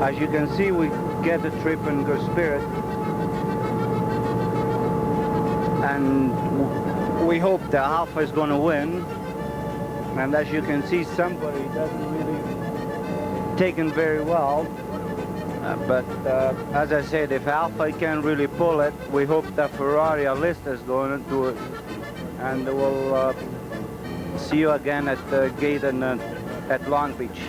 As you can see, we get the trip in good spirit, and we hope the Alfa is going to win. And as you can see, somebody doesn't really taken very well. But as I said, if Alfa can really pull it, we hope that Ferrari at least is going to do it. And we'll see you again at the gate at Long Beach.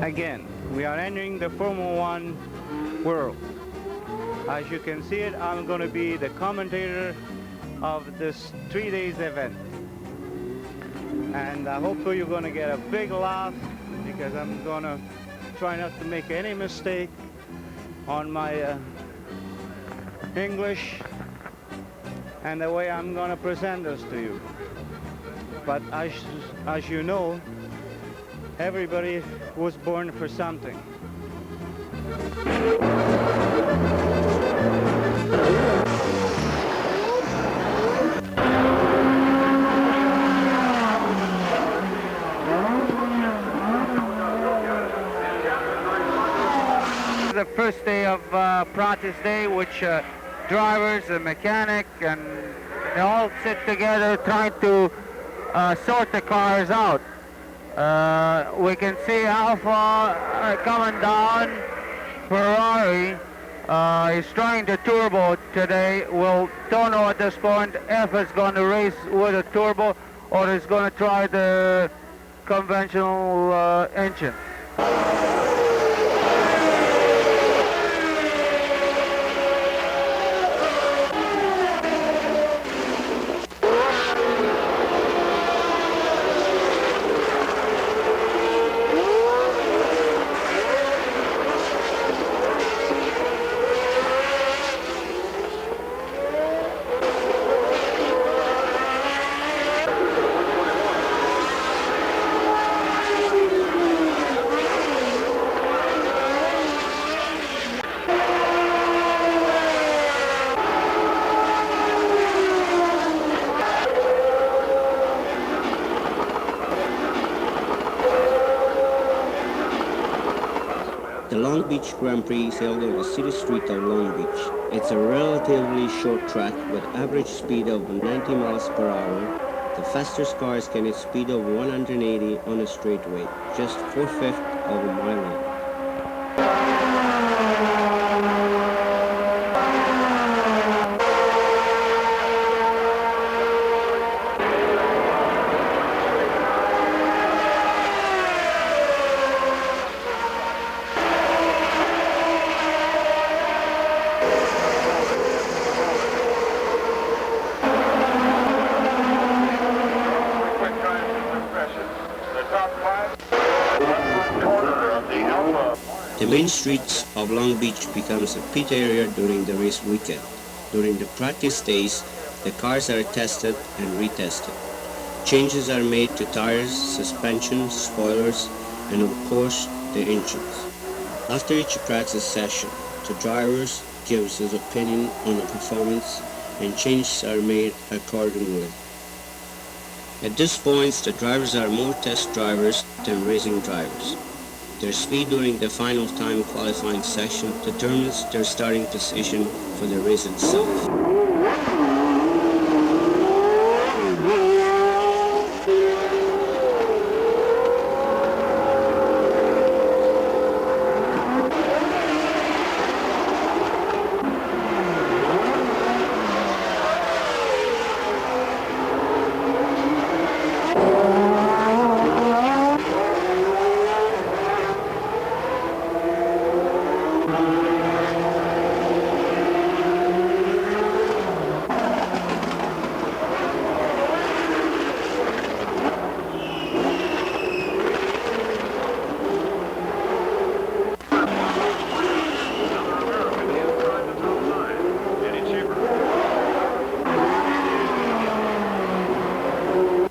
Again, we are entering the Formula One world. As you can see it, I'm going to be the commentator of this 3 days event. And I hope you're going to get a big laugh, because I'm going to try not to make any mistake on my English and the way I'm going to present this to you. But as you know, everybody was born for something. The first day of practice day, which drivers and mechanic and they all sit together trying to sort the cars out. We can see Alfa coming down. Ferrari is trying the turbo today. We'll don't know at this point if it's going to race with a turbo or it's going to try the conventional engine. The Long Beach Grand Prix is held on the city street of Long Beach. It's a relatively short track with average speed of 90 miles per hour. The fastest cars can hit speed of 180 on a straightaway, just 4/5 of a mile long. top 5. Left corner of the Alfa. The main streets of Long Beach becomes a pit area during the race weekend. During the practice days, the cars are tested and retested. Changes are made to tires, suspension, spoilers, and of course, the engines. After each practice session, the drivers gives his opinion on the performance and changes are made accordingly. At this point, the drivers are more test drivers than racing drivers. Their speed during the final time qualifying session determines their starting position for the race itself.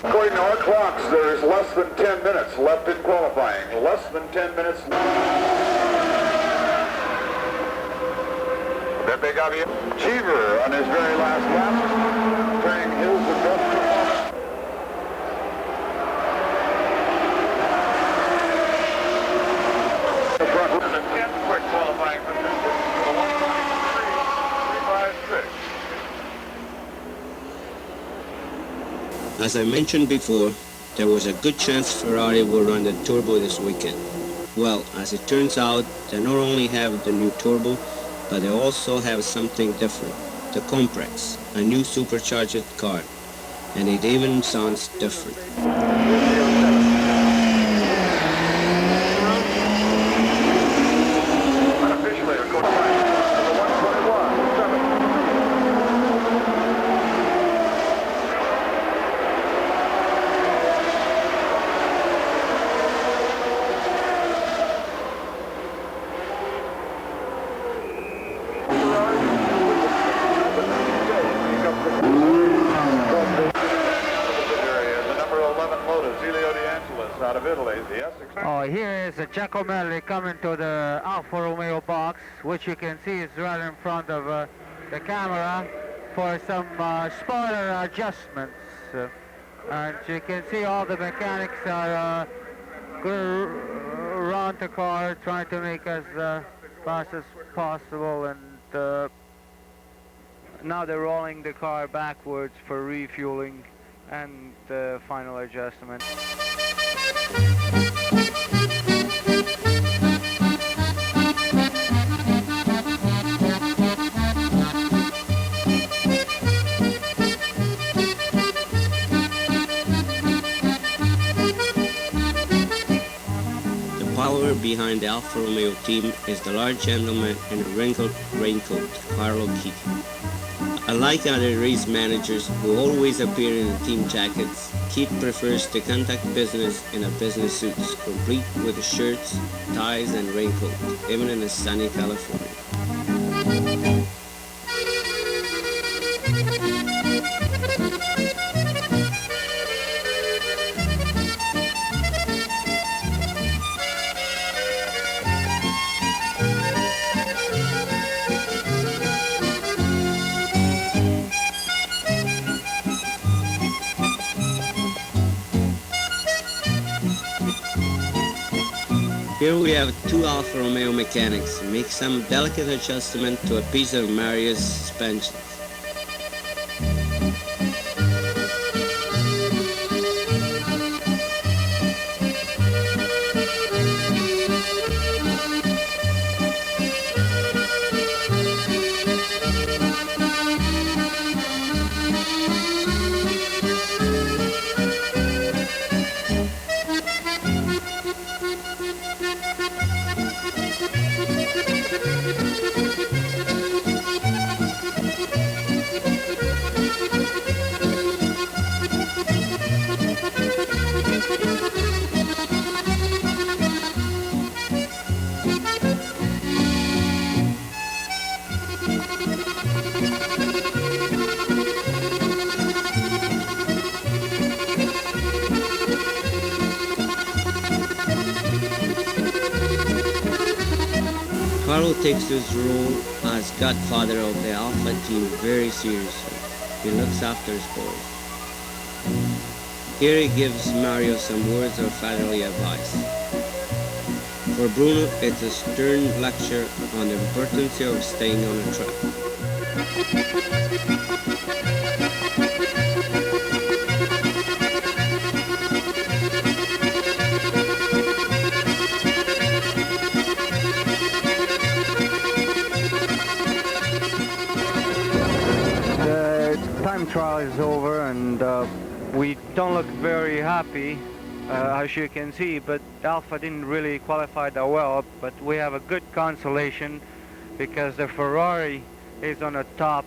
According to our clocks, there is less than 10 minutes left in qualifying. Less than 10 minutes. That big of you. Cheever on his very last lap, turning his best performance. The front was a 10 quick qualifying position. The 1.356. As I mentioned before, there was a good chance Ferrari will run the turbo this weekend. Well, as it turns out, they not only have the new turbo, but they also have something different, the Comprex, a new supercharged car, and it even sounds different. Unofficially, according to the 121.7. Out of Italy, the S6. Oh, here is Giacomelli coming to the Alfa Romeo box, which you can see is right in front of the camera for some spoiler adjustments. And you can see all the mechanics are going around the car trying to make as fast as possible, and now they're rolling the car backwards for refueling and the final adjustment. The power behind the Alfa Romeo team is the large gentleman in a wrinkled raincoat, Carlo Key. Unlike other race managers who always appear in team jackets, Keith prefers to conduct business in a business suits, complete with shirts, ties, and raincoat, even in a sunny California. Here we have two Alfa Romeo mechanics make some delicate adjustment to a piece of Maria's suspension. Carlo takes his role as godfather of the Alfa team very seriously. He looks after his boys. Here he gives Mario some words of fatherly advice. For Bruno, it's a stern lecture on the importance of staying on a track. Time trial is over, and we don't look very happy, as you can see, but Alfa didn't really qualify that well, but we have a good consolation because the Ferrari is on the top,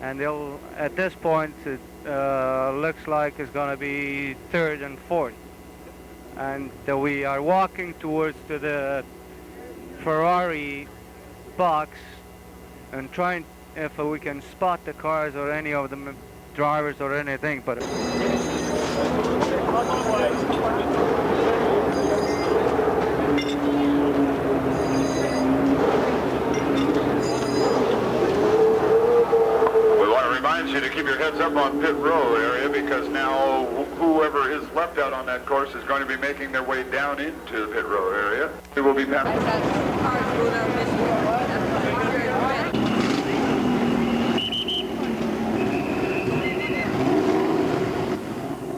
and they'll, at this point it looks like it's going to be third and fourth, and we are walking towards to the Ferrari box and trying if we can spot the cars or any of the drivers or anything, but you to keep your heads up on pit row area, because now whoever is left out on that course is going to be making their way down into the pit row area. We will be passing.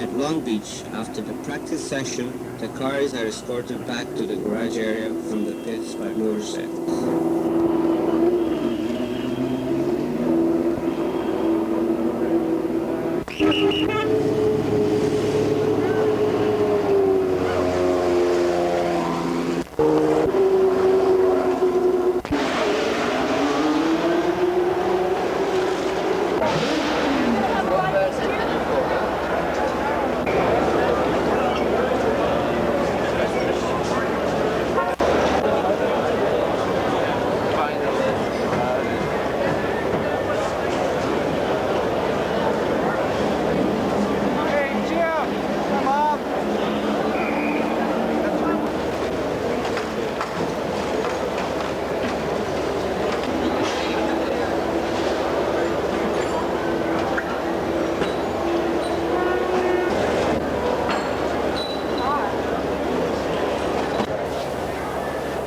At Long Beach, after the practice session, the cars are escorted back to the garage area from the pits by motorcycles.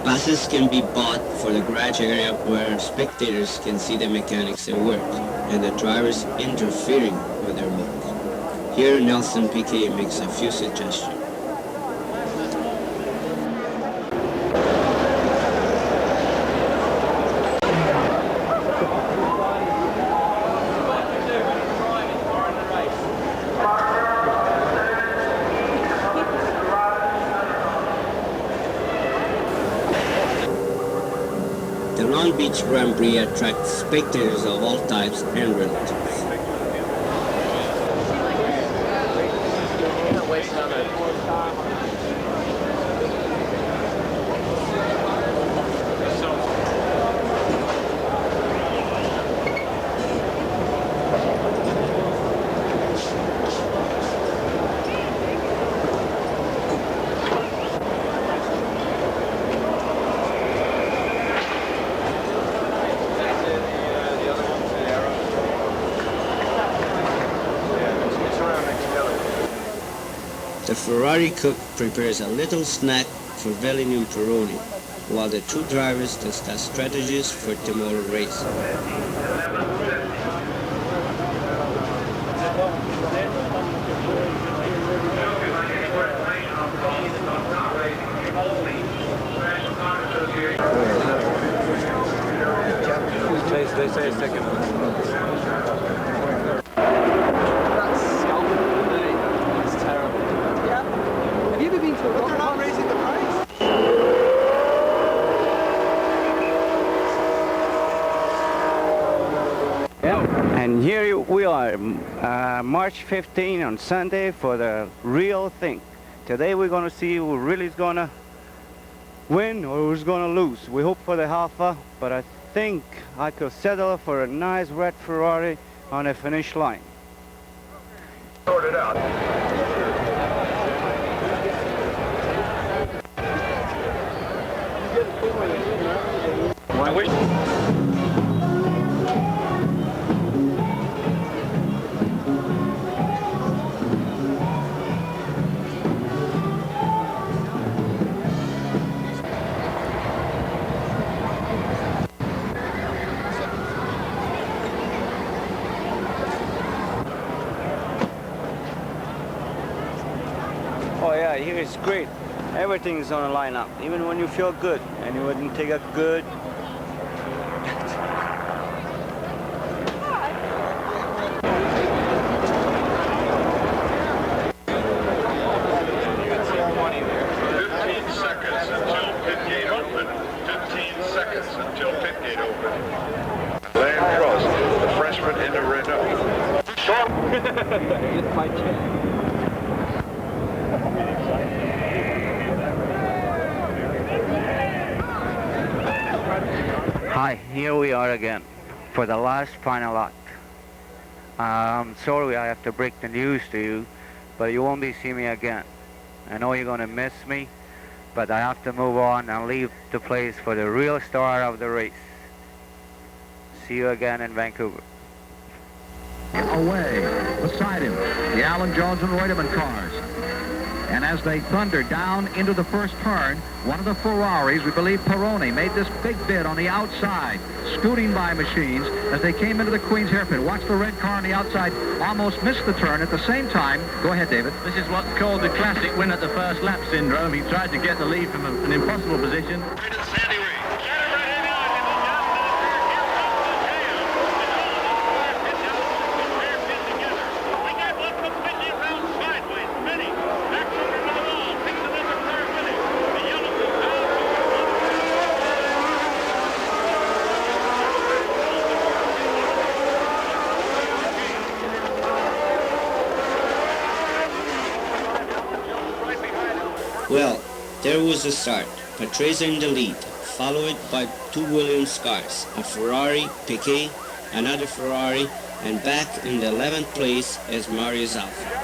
Passes can be bought for the garage area where spectators can see the mechanics at work and the drivers interfering with their work. Here Nelson Piquet makes a few suggestions. The Long Beach Grand Prix attracts spectators of all types and relatives. The Ferrari cook prepares a little snack for Vellini and Peroni, while the two drivers discuss strategies for tomorrow racing. They say a second. And here we are, March 15 on Sunday for the real thing. Today we're going to see who really is going to win or who's going to lose. We hope for the Alfa, but I think I could settle for a nice red Ferrari on the finish line. Sort it out. wish. Oh yeah, here it's great. Everything is on a lineup, even when you feel good and you wouldn't take a good. Land Cross, the freshman in the Renault. Get my chance. Hi, here we are again for the last final act. I'm sorry I have to break the news to you, but you won't be seeing me again. I know you're going to miss me, but I have to move on and leave the place for the real star of the race. See you again in Vancouver. Away, beside him, the Alan Jones and Reutemann cars. And as they thundered down into the first turn, one of the Ferraris, we believe Peroni, made this big bid on the outside, scooting by machines as they came into the Queen's hairpin. Watch the red car on the outside, almost missed the turn. At the same time, go ahead, David. This is what's called the classic win at the first lap syndrome. He tried to get the lead from an impossible position. Well, there was the start. Patrese in the lead, followed by two Williams cars, a Ferrari, Piquet, another Ferrari, and back in the 11th place is Marius Alfa.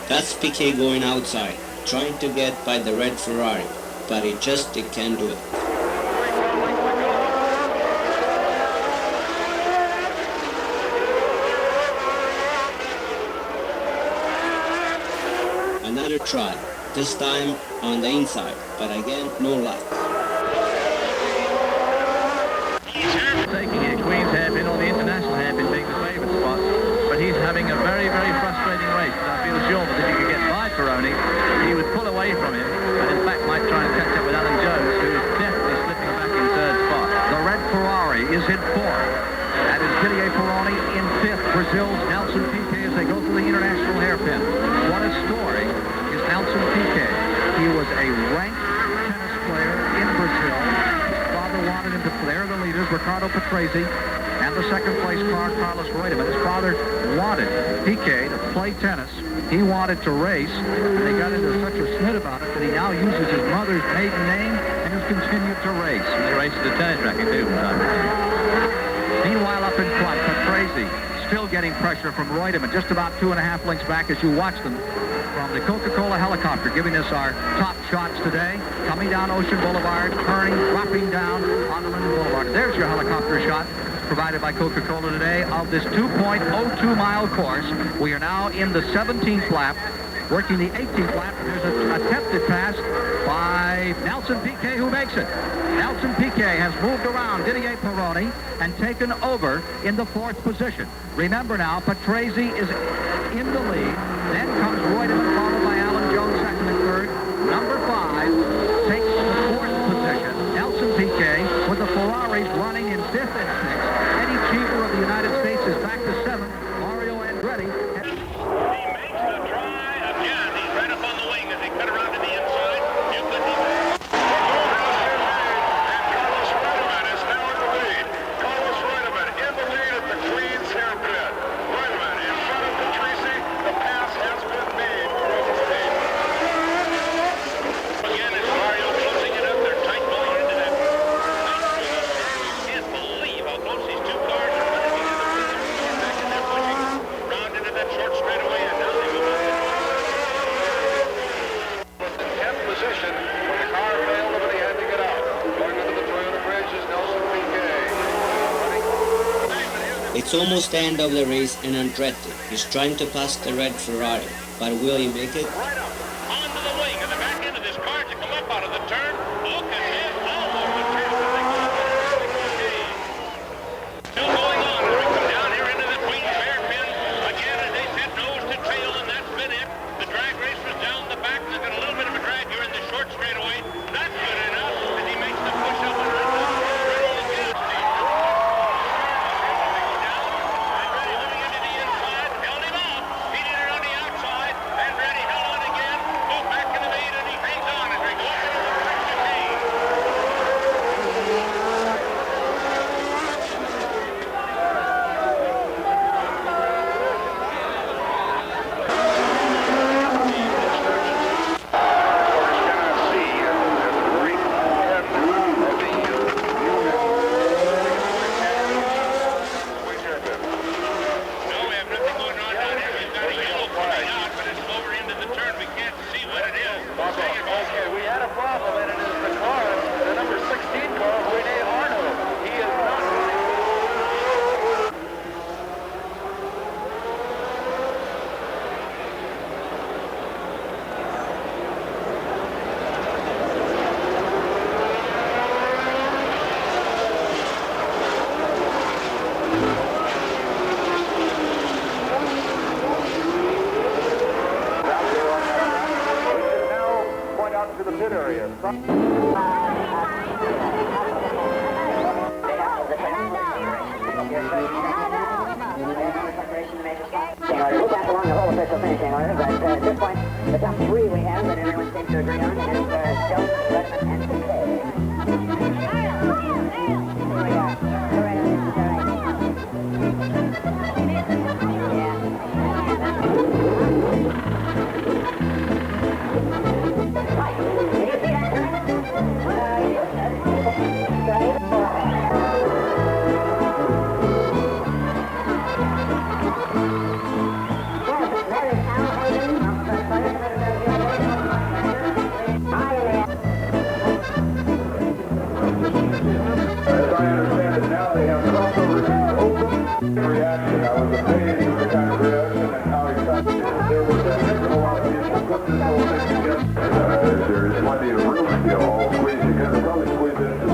That's Piquet going outside, trying to get by the red Ferrari, but it can't do it. Another try, this time on the inside, but again, no luck. Taking it, Queen's hairpin or the international hairpin being the favourite spot, but he's having a very, very frustrating race. But I feel sure that if he could get by Peroni, he would pull away from him, and in fact might try and catch up with Alan Jones, who is definitely slipping back in third spot. The red Ferrari is in fourth. That is Didier Peroni in fifth. Brazil's Nelson Piquet as they go through the international hairpin. What a story is Nelson Piquet. He was a ranked tennis player in Brazil. His father wanted him to play. There are the leaders, Ricardo Patrese, and the second place car, Carlos Reutemann. His father wanted Piquet to play tennis. He wanted to race, and they got into such a snit about it that he now uses his mother's maiden name and has continued to race. He races the tennis racket too. Meanwhile, up in front, Patrese still getting pressure from Reutemann, just about 2.5 lengths back as you watch them from the Coca-Cola helicopter, giving us our top shots today. Coming down Ocean Boulevard, turning, dropping down onto Linden Boulevard. There's your helicopter shot provided by Coca-Cola today of this 2.02 mile course. We are now in the 17th lap, working the 18th lap. There's an attempted pass by Nelson Piquet, who makes it. Nelson Piquet has moved around Didier Pironi and taken over in the 4th position. Remember now, Patrese is in the lead. Then comes Reutemann, followed by Alan Jones, second and third. Number 5 takes the 4th position. Nelson Piquet with the Ferraris running in 5th and 6th. Eddie Cheever of the United States is back to 7th. Mario Andretti. He makes the try again. He's right up on the wing as they cut around to the inside. You could be back. And Carlos Reutemann is now in the lead. Carlos Reutemann in the lead at the Queen's hairpin. Reutemann in front of Patrese. The pass has been made from the lead. Again, it's Mario closing it up. They're tight going into that. You can't believe how close these two cars are running together. Back and they're pushing round into that short straightaway, and now they move on. Was in 10th position when the car failed but he had to get out. Going into the Toyota bridge is Nelson Piquet. It's almost the end of the race and Andretti is trying to pass the red Ferrari, but will he make it? Right up, onto the wing, and the back end of this car to come up out of the turn. Look at him, almost a chance to take Piquet. Still going on as we come down here into the Queen's hairpin. Again, as they said, nose to tail, and that's been it. The drag race was down the back. There's got a little bit of a drag here in the short straightaway. That's good enough as he makes the push up and runs up. To the pit area. We'll pass along the whole official finishing order, but at this point, the top 3 we have that everyone seems to agree on is Jones, Reutemann, and Piquet. There's plenty of room still, all squeezed together, probably squeezed into